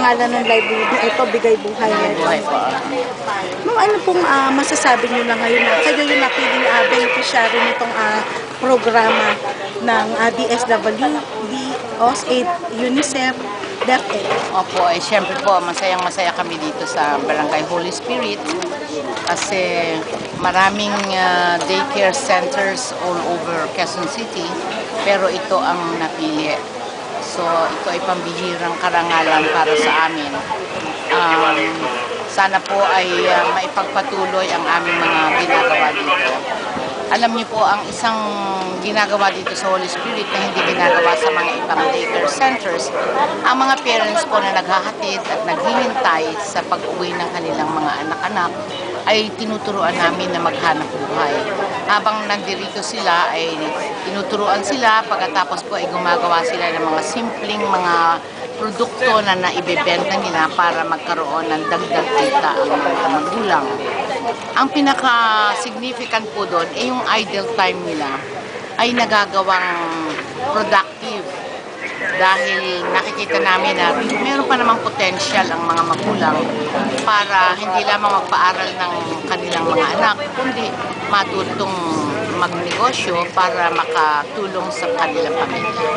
pangalan ng library ito, Bigay Buhay. Buhay po. Ma'am, ano pong masasabi niyo na ngayon na kayo yung napiling beneficiary nitong programa ng DSWD, OSAID, UNICEF, DepEd? Opo, syempre po, masayang-masaya kami dito sa Barangay Holy Spirit kasi maraming daycare centers all over Quezon City, pero ito ang napili. So, ito ay pambihirang karangalan para sa amin. Sana po ay maipagpatuloy ang aming mga ginagawa dito. Alam niyo po, ang isang ginagawa dito sa Holy Spirit na hindi ginagawa sa mga ibang daycare centers, ang mga parents po na naghahatid at naghihintay sa pag-uwi ng kanilang mga anak-anak ay tinuturuan namin na maghanap buhay. Habang nandirito sila ay tinuturuan sila, pagkatapos po ay gumagawa sila ng mga simpleng mga produkto na naibebenta nila para magkaroon ng dagdag kita ang mga magulang. Ang pinaka-significant po doon ay yung idle time nila ay nagagawang productive dahil nakikita namin na meron pa namang potential ang mga magulang para hindi lamang magpaaral ng kanilang mga anak, kundi matutong magnegosyo para makatulong sa kanilang pamilya.